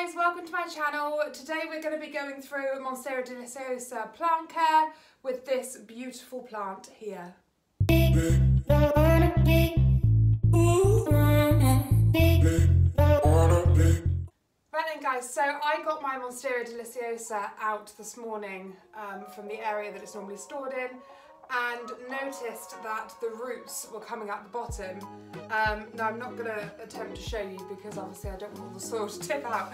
guys, welcome to my channel. Today we're going to be going through MONSTERA DELICIOSA Plant Care with this beautiful plant here. Right then guys, so I got my MONSTERA DELICIOSA out this morning from the area that it's normally stored in, and noticed that the roots were coming out the bottom. Now I'm not going to attempt to show you because obviously I don't want all the soil to tip out.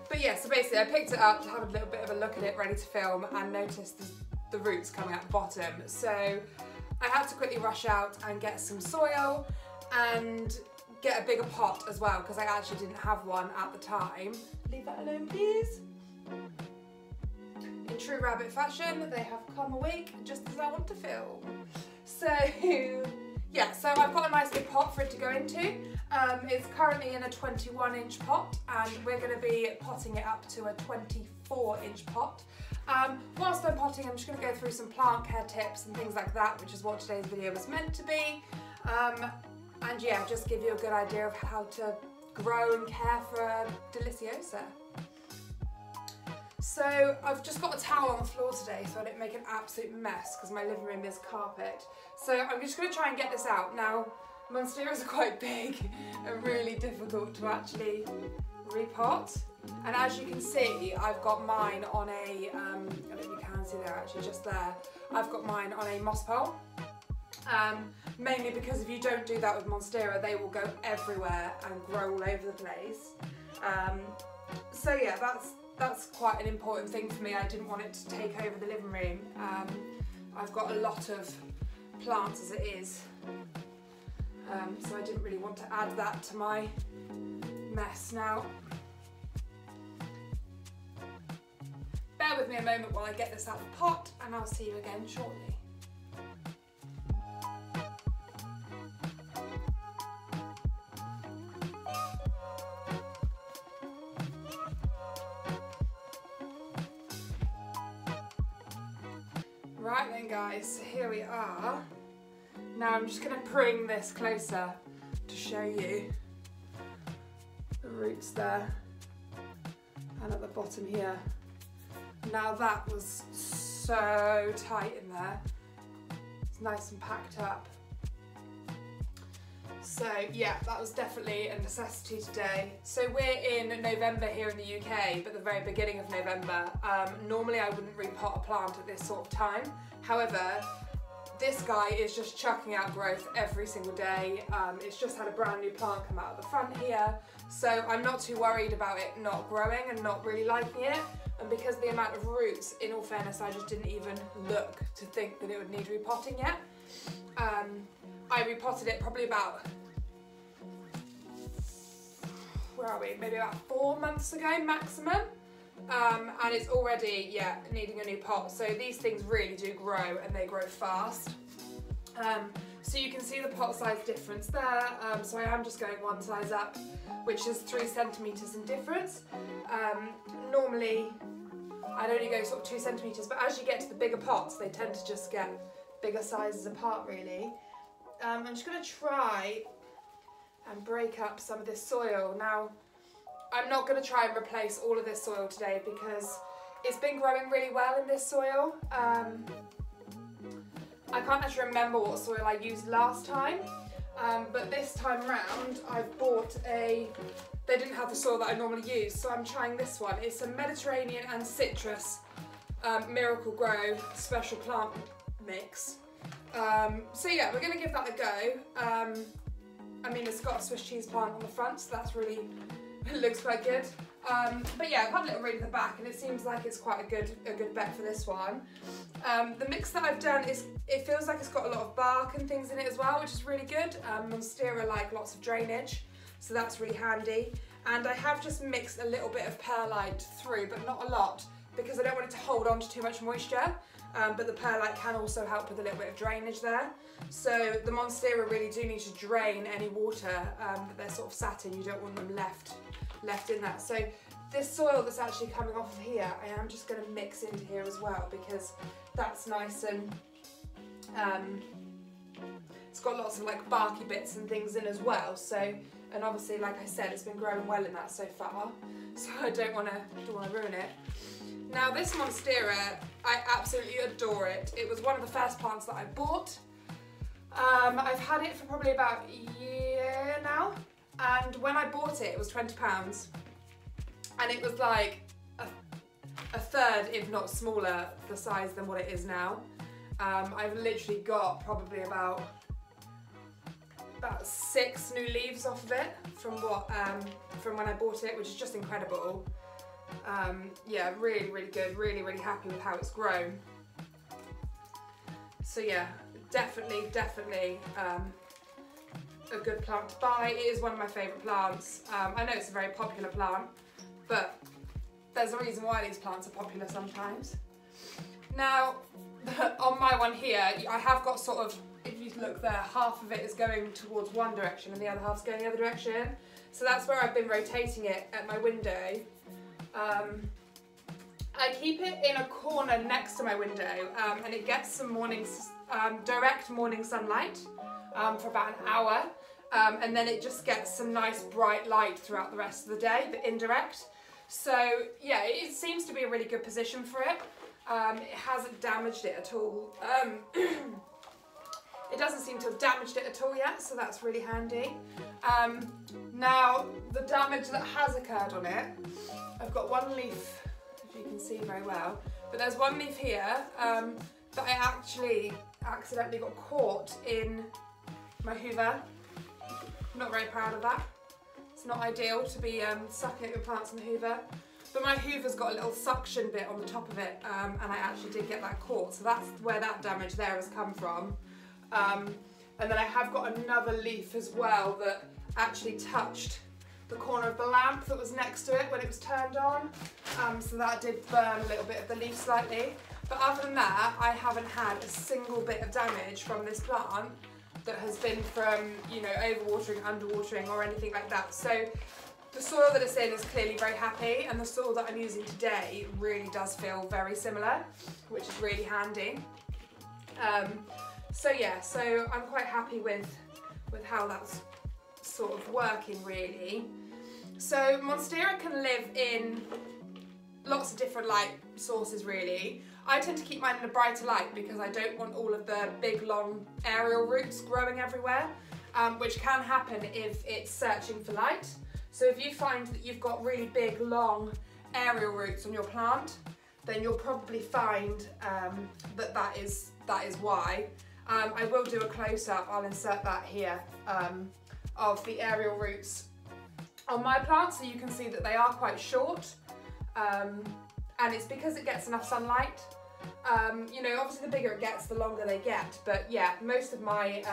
But yeah, so basically I picked it up to have a little bit of a look at it, ready to film, and noticed the roots coming out the bottom. So I had to quickly rush out and get some soil and get a bigger pot as well, because I actually didn't have one at the time. Leave that alone please. In true rabbit fashion, they have come awake just as I want to film. So yeah, so I've got a nice big pot for it to go into. It's currently in a 21-inch pot, and we're going to be potting it up to a 24-inch pot. Whilst I'm potting, I'm just going to go through some plant care tips and things like that, which is what today's video was meant to be. And yeah, just give you a good idea of how to grow and care for a Deliciosa. So I've just got a towel on the floor today so I don't make an absolute mess because my living room is carpet. So I'm just going to try and get this out. Now, Monsteras are quite big and really difficult to actually repot. And as you can see, I've got mine on a, I don't know if you can see there actually, just there. I've got mine on a moss pole. Mainly because if you don't do that with Monstera, they will go everywhere and grow all over the place. So yeah, that's quite an important thing for me. I didn't want it to take over the living room. I've got a lot of plants as it is, so I didn't really want to add that to my mess. Now, bear with me a moment while I get this out of the pot, and I'll see you again shortly. Right then guys, so here we are. Now I'm just going to bring this closer to show you the roots there and at the bottom here. Now that was so tight in there. It's nice and packed up. So yeah, that was definitely a necessity today. So we're in November here in the UK, but the very beginning of November. Normally I wouldn't repot a plant at this sort of time. However, this guy is just chucking out growth every single day. It's just had a brand new plant come out of the front here. So I'm not too worried about it not growing and not really liking it. And because of the amount of roots, in all fairness, I just didn't even look to think that it would need repotting yet. I repotted it probably about, where are we, maybe about 4 months ago maximum, and it's already, yeah, needing a new pot. So these things really do grow, and they grow fast. So you can see the pot size difference there. So I am just going one size up, which is 3 centimetres in difference. Normally I'd only go sort of 2 centimetres, but as you get to the bigger pots, they tend to just get bigger sizes apart really. I'm just going to try and break up some of this soil. Now, I'm not going to try and replace all of this soil today because it's been growing really well in this soil. I can't actually remember what soil I used last time, but this time round I've bought they didn't have the soil that I normally use, so I'm trying this one. It's a Mediterranean and citrus Miracle Grow special plant mix. So yeah, we're going to give that a go. I mean, it's got a Swiss cheese plant on the front, so that's really, it looks quite good. But yeah, I've had a little read at the back, and it seems like it's quite a good bet for this one. The mix that I've done is, it feels like it's got a lot of bark and things in it as well, which is really good. Monstera like lots of drainage, so that's really handy. And I have just mixed a little bit of perlite through, but not a lot, because I don't want it to hold on to too much moisture. But the perlite can also help with a little bit of drainage there. So the Monstera really do need to drain any water that they're sort of sat in. You don't want them left in that. So this soil that's actually coming off of here, I am just going to mix into here as well, because that's nice and it's got lots of like barky bits and things in as well. So and obviously, like I said, it's been growing well in that so far, so I don't want to ruin it. Now this Monstera, I absolutely adore it. It was one of the first plants that I bought. I've had it for probably about a year now, and when I bought it, it was £20, and it was like a third, if not smaller, the size than what it is now. I've literally got probably about 6 new leaves off of it from when I bought it, which is just incredible. Yeah, really, really good. Really, really happy with how it's grown. So yeah, definitely a good plant to buy. It is one of my favourite plants. I know it's a very popular plant, but there's a reason why these plants are popular sometimes. Now, on my one here, I have got sort of, if you look there, half of it is going towards one direction and the other half's going the other direction. So that's where I've been rotating it at my window. I keep it in a corner next to my window, and it gets some direct morning sunlight for about an hour, and then it just gets some nice bright light throughout the rest of the day, but indirect. So yeah, it seems to be a really good position for it. It hasn't damaged it at all. It doesn't seem to have damaged it at all yet, so that's really handy. Now, the damage that has occurred on it, I've got one leaf, if you can see very well, but there's one leaf here that I actually accidentally got caught in my Hoover. I'm not very proud of that. It's not ideal to be sucking at your plants in the Hoover. But my Hoover's got a little suction bit on the top of it, and I actually did get that caught, so that's where that damage there has come from. And then I have got another leaf as well that actually touched the corner of the lamp that was next to it when it was turned on, so that did burn a little bit of the leaf slightly. But other than that, I haven't had a single bit of damage from this plant that has been from, you know, overwatering, underwatering or anything like that. So the soil that it's in is clearly very happy, and the soil that I'm using today really does feel very similar, which is really handy. So yeah, so I'm quite happy with how that's sort of working really. So Monstera can live in lots of different light sources really. I tend to keep mine in a brighter light because I don't want all of the big long aerial roots growing everywhere, which can happen if it's searching for light. So if you find that you've got really big long aerial roots on your plant, then you'll probably find that is why. I will do a close-up, I'll insert that here, of the aerial roots on my plant, so you can see that they are quite short, and it's because it gets enough sunlight. You know, obviously the bigger it gets, the longer they get, but yeah, most of my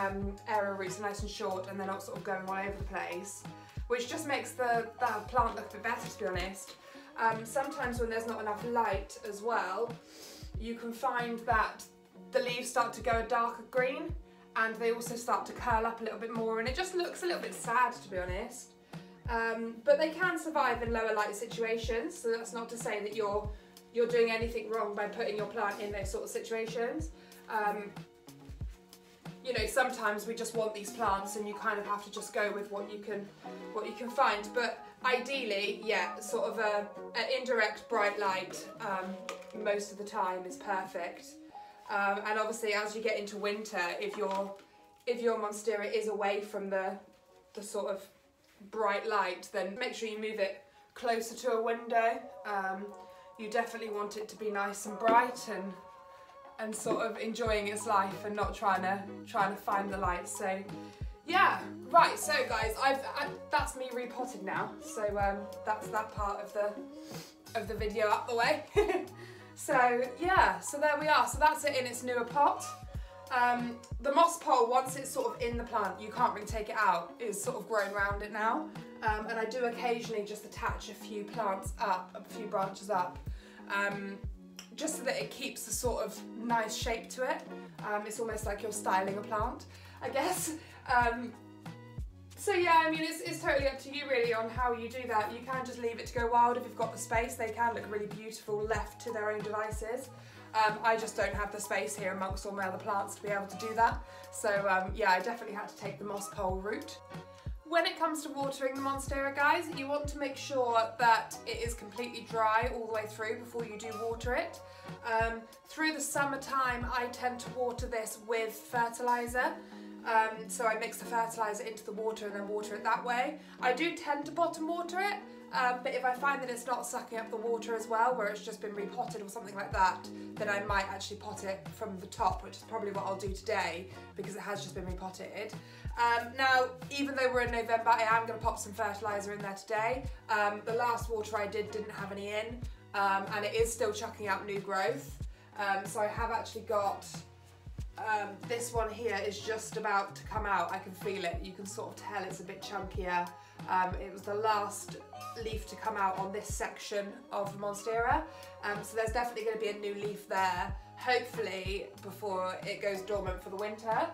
aerial roots are nice and short, and they're not sort of going all over the place, which just makes the plant look a bit better, to be honest. Sometimes when there's not enough light as well, you can find that the leaves start to go a darker green, and they also start to curl up a little bit more, and it just looks a little bit sad, to be honest. But they can survive in lower light situations, so that's not to say that you're doing anything wrong by putting your plant in those sort of situations. You know, sometimes we just want these plants, and you kind of have to just go with what you can find. But ideally, yeah, sort of an indirect bright light most of the time is perfect. And obviously, as you get into winter, if your Monstera is away from the sort of bright light, then make sure you move it closer to a window. You definitely want it to be nice and bright and sort of enjoying its life and not trying to find the light. So yeah, right. So guys, that's me repotting now. So that's that part of the video out the way. So yeah, so there we are. So that's it in its newer pot. The moss pole, once it's sort of in the plant, you can't really take it out, it's sort of grown around it now. And I do occasionally just attach a few plants up, a few branches up, just so that it keeps the sort of nice shape to it. It's almost like you're styling a plant, I guess. So yeah, I mean, it's totally up to you really on how you do that. You can just leave it to go wild if you've got the space. They can look really beautiful left to their own devices. I just don't have the space here amongst all my other plants to be able to do that. So yeah, I definitely had to take the moss pole route. When it comes to watering the Monstera, guys, you want to make sure that it is completely dry all the way through before you do water it. Through the summertime, I tend to water this with fertiliser. So I mix the fertiliser into the water and then water it that way. I do tend to bottom water it, but if I find that it's not sucking up the water as well, where it's just been repotted or something like that, then I might actually pot it from the top, which is probably what I'll do today because it has just been repotted. Now, even though we're in November, I am going to pop some fertiliser in there today. The last water I didn't have any in, and it is still chucking out new growth. So I have actually got, this one here is just about to come out. I can feel it. You can sort of tell it's a bit chunkier. It was the last leaf to come out on this section of the Monstera. So there's definitely going to be a new leaf there, hopefully before it goes dormant for the winter.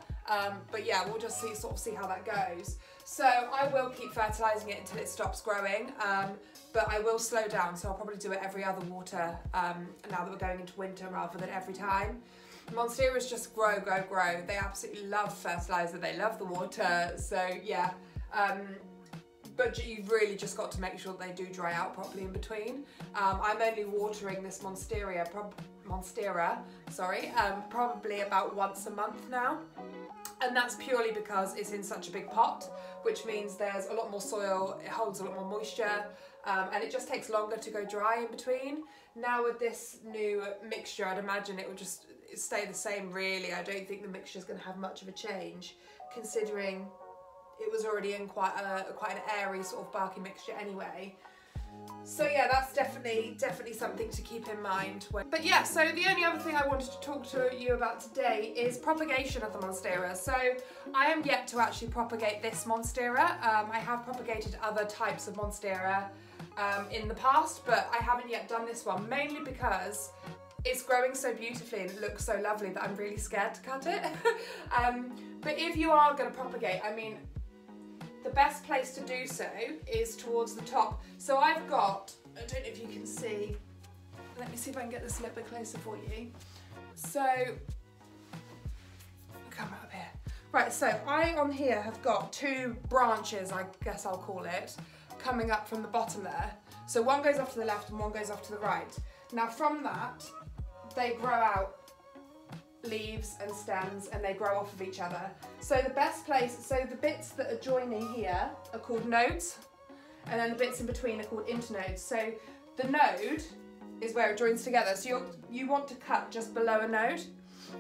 But yeah, we'll just see how that goes. So I will keep fertilising it until it stops growing, but I will slow down, so I'll probably do it every other water now that we're going into winter rather than every time. Monsteras just grow, grow, grow. They absolutely love fertiliser, they love the water, so yeah. But you've really just got to make sure that they do dry out properly in between. I'm only watering this Monstera, probably about once a month now. And that's purely because it's in such a big pot, which means there's a lot more soil, it holds a lot more moisture, and it just takes longer to go dry in between. Now with this new mixture, I'd imagine it will just stay the same really. I don't think the mixture is going to have much of a change, considering it was already in quite an airy sort of barky mixture anyway. So yeah, that's definitely something to keep in mind. But yeah, so the only other thing I wanted to talk to you about today is propagation of the Monstera. So I am yet to actually propagate this Monstera. I have propagated other types of Monstera in the past, but I haven't yet done this one, mainly because it's growing so beautifully and it looks so lovely that I'm really scared to cut it. But if you are going to propagate, I mean, the best place to do so is towards the top. So I've got, I don't know if you can see, let me see if I can get this a little bit closer for you. So, come up here. Right, so I on here have got two branches, I guess I'll call it, coming up from the bottom there. So one goes off to the left and one goes off to the right. Now from that, they grow out leaves and stems and they grow off of each other. So the best place, so the bits that are joining here are called nodes, and then the bits in between are called internodes. So the node is where it joins together. So you want to cut just below a node,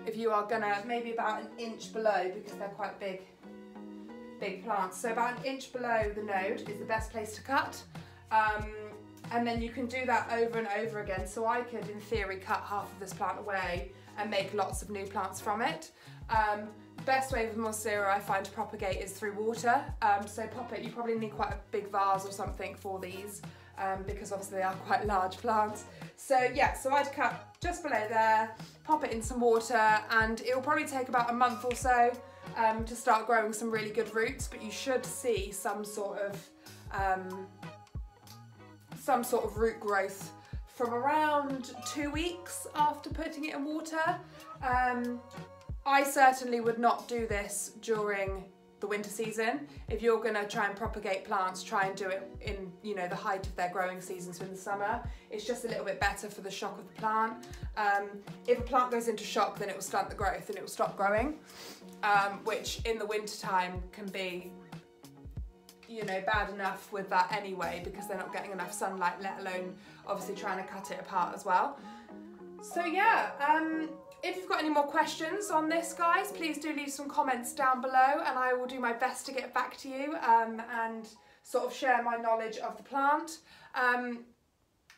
if you are gonna, maybe about an inch below, because they're quite big plants. So about an inch below the node is the best place to cut. And then you can do that over and over again. So I could, in theory, cut half of this plant away and make lots of new plants from it. Best way with Monstera I find to propagate is through water. So pop it, you probably need quite a big vase or something for these, because obviously they are quite large plants. So yeah, so I'd cut just below there, pop it in some water, and it will probably take about a month or so to start growing some really good roots, but you should see some sort of root growth from around 2 weeks after putting it in water. I certainly would not do this during the winter season. If you're going to try and propagate plants, try and do it in, you know, the height of their growing season, so in the summer. It's just a little bit better for the shock of the plant. If a plant goes into shock, then it will stunt the growth and it will stop growing, which in the winter time can be, you know, bad enough with that anyway, because they're not getting enough sunlight, let alone obviously trying to cut it apart as well. So yeah, if you've got any more questions on this, guys, please do leave some comments down below and I will do my best to get back to you and sort of share my knowledge of the plant. I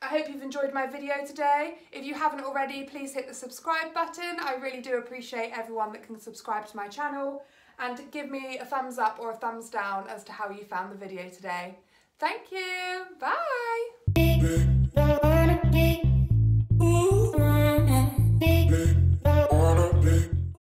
hope you've enjoyed my video today. If you haven't already, please hit the subscribe button. I really do appreciate everyone that can subscribe to my channel, and give me a thumbs up or a thumbs down as to how you found the video today. Thank you, bye!